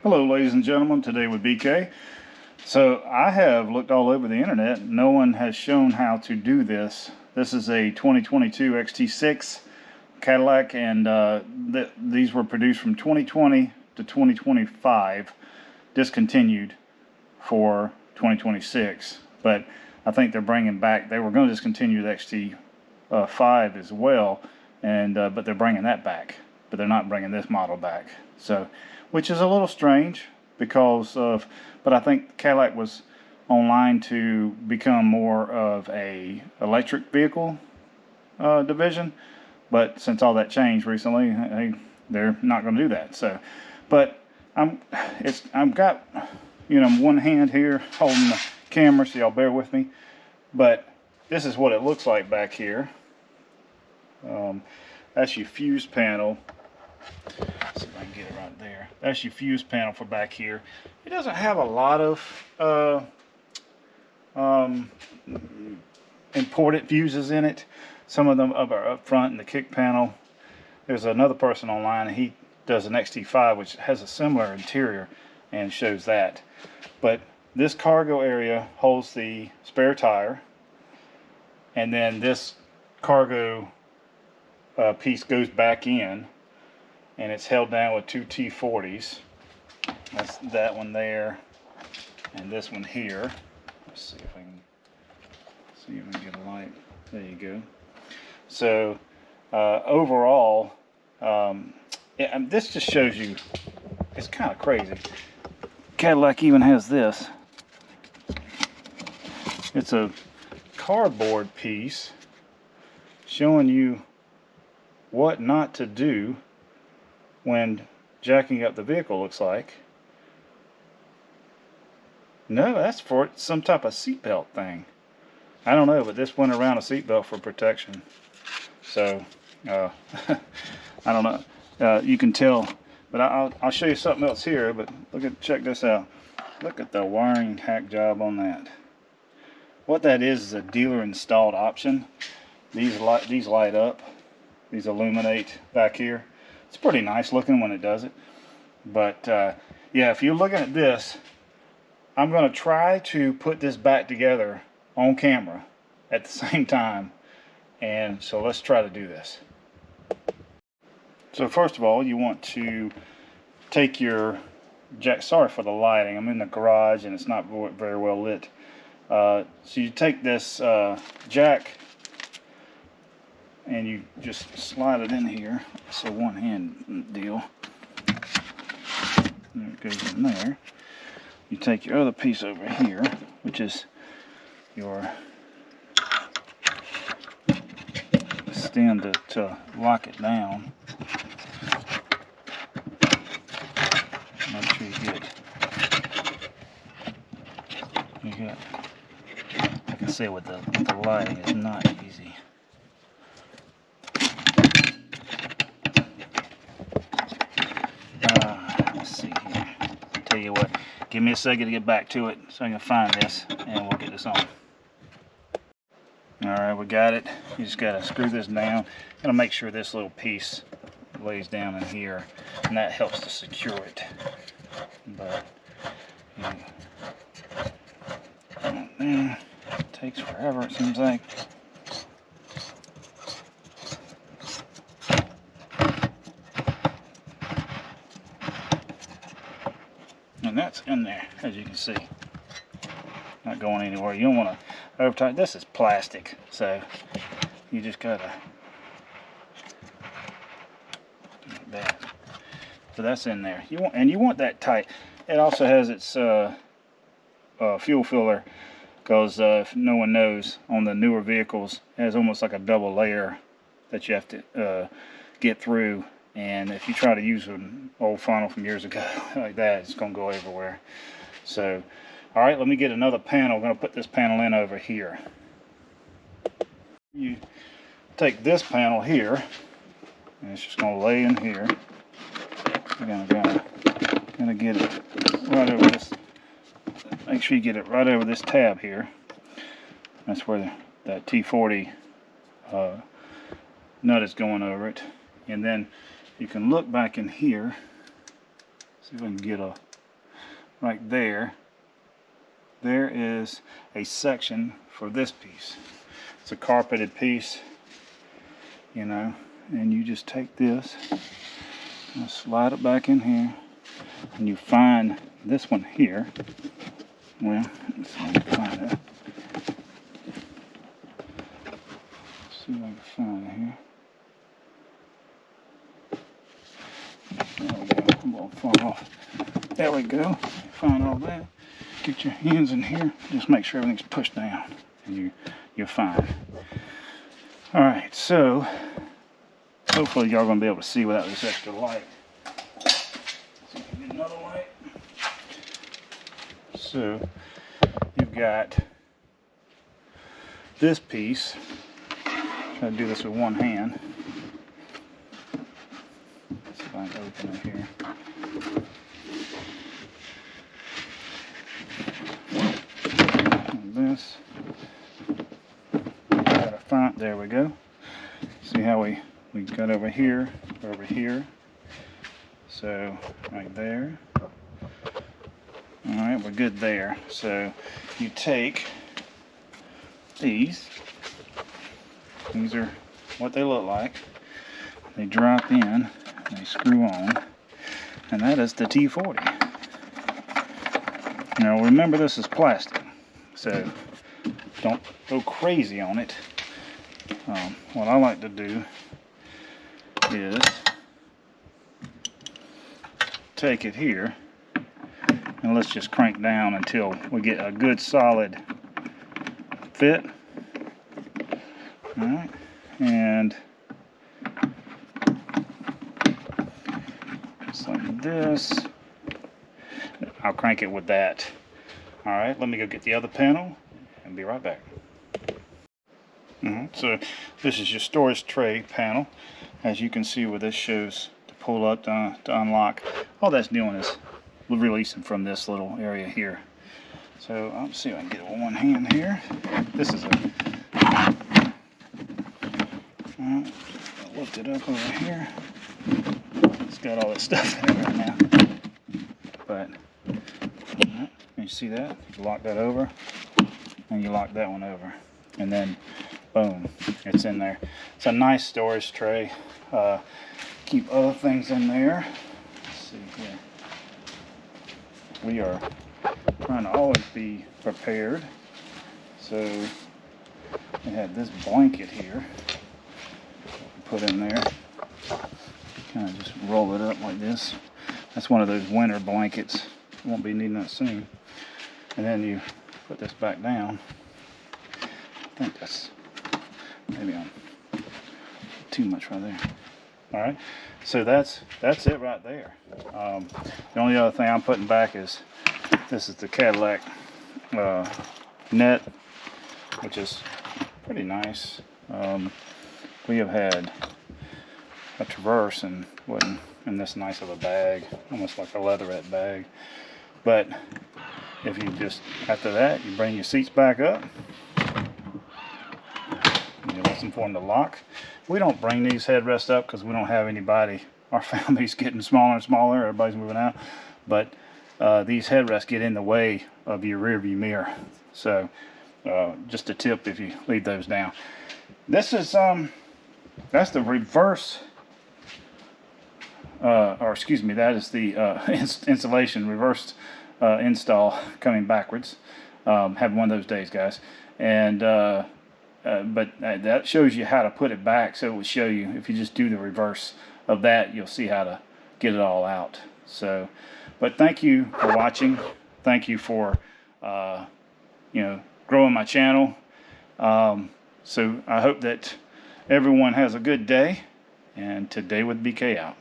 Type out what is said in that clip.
Hello ladies and gentlemen, today with BK. So I have looked all over the internet. No one has shown how to do this. This is a 2022 XT6 Cadillac, and these were produced from 2020 to 2025, discontinued for 2026. But I think they're bringing back, they were going to discontinue the XT5 as well, and but they're bringing that back. But they're not bringing this model back. So, which is a little strange because of, but I think Cadillac was online to become more of a electric vehicle division. But since all that changed recently, they're not going to do that. So, but I've got, one hand here holding the camera, so y'all bear with me. But this is what it looks like back here. That's your fuse panel. See if I can get it right there. That's your fuse panel for back here. It doesn't have a lot of imported fuses in it. Some of them are up front in the kick panel. There's another person online, and he does an XT5 which has a similar interior and shows that. But this cargo area holds the spare tire, and then this cargo piece goes back in, and it's held down with two T40s. That's that one there, and this one here. Let's see if I can get a light. There you go. So overall, this just shows you it's kind of crazy. Cadillac even has this. It's a cardboard piece showing you what not to do when jacking up the vehicle, looks like. No, that's for some type of seatbelt thing. I don't know, but this went around a seatbelt for protection. So, I don't know. You can tell, but I'll show you something else here. But check this out. Look at the wiring hack job on that. What that is a dealer installed option. These light up. These illuminate back here. It's pretty nice looking when it does it. But yeah, if you're looking at this, I'm going to try to put this back together on camera at the same time. And so let's try to do this. So first of all, you want to take your jack. Sorry for the lighting. I'm in the garage and it's not very well lit. So you take this jack and you just slide it in here. It's a one-hand deal. There it goes in there. You take your other piece over here, which is your stand to lock it down. Make sure you got. I can say with the lighting, it's not easy. Let's see here. Tell you what, give me a second to get back to it so I can find this, and we'll get this on. Alright, we got it. You just got to screw this down. Gotta make sure this little piece lays down in here, and that helps to secure it. But it takes forever, it seems like. And that's in there, as you can see. Not going anywhere. You don't want to over tighten. This is plastic, so you just gotta like that. So that's in there. You want that tight. It also has its fuel filler, because if no one knows, on the newer vehicles, it has almost like a double layer that you have to get through. And if you try to use an old funnel from years ago like that, it's going to go everywhere. So, all right, let me get another panel. I'm going to put this panel in over here. You take this panel here, and it's just going to lay in here. You're going to get it right over this. Make sure you get it right over this tab here. That's where that T40 nut is going over it. And then you can look back in here, see if I can get a right there, there is a section for this piece. It's a carpeted piece, you know, and you just take this and slide it back in here, and you find this one here. Well, let's see if I can find it. Let's see if I can find it here. There we go. I'm going to fall off. There we go. Find all that. Get your hands in here. Just make sure everything's pushed down, and you're fine. All right. So hopefully y'all gonna be able to see without this extra light. Let's see if we can get another light. So you've got this piece. Try to do this with one hand. Let's see if I can open it here. And this. Got a front. There we go. See how we got over here. So right there. Alright, we're good there. So you take these are what they look like. They drop in, they screw on, and that is the T40. Now remember, this is plastic, so don't go crazy on it. What I like to do is take it here, and let's just crank down until we get a good solid fit. Alright, and just like this. I'll crank it with that. Alright, let me go get the other panel and be right back. So this is your storage tray panel. As you can see where this shows to pull up to unlock. All that's doing is releasing from this little area here. So I'll see if I can get it with one hand here. This is I'll lift it up over here. It's got all that stuff in it right now. But you see that? You lock that over, and you lock that one over, and then boom, it's in there. It's a nice storage tray. Keep other things in there. Let's see here. We are trying to always be prepared. So we have this blanket here. Put in there. Kind of just roll it up like this. That's one of those winter blankets. Won't be needing that soon. And then you put this back down. I think that's maybe I'm too much right there. All right, so that's it right there. The only other thing I'm putting back is this is the Cadillac net, which is pretty nice. We have had a Traverse and wasn't in this nice of a bag, almost like a leatherette bag. But if you just, after that, you bring your seats back up. You listen for them to lock. We don't bring these headrests up because we don't have anybody. Our family's getting smaller and smaller. Everybody's moving out. But these headrests get in the way of your rear view mirror. So just a tip if you leave those down. This is that's the reverse, or excuse me, that is the installation, reversed install coming backwards. Have one of those days, guys. And but that shows you how to put it back. So it will show you, if you just do the reverse of that, you'll see how to get it all out. So, but thank you for watching. Thank you for growing my channel. So I hope that everyone has a good day, and Today with BK out.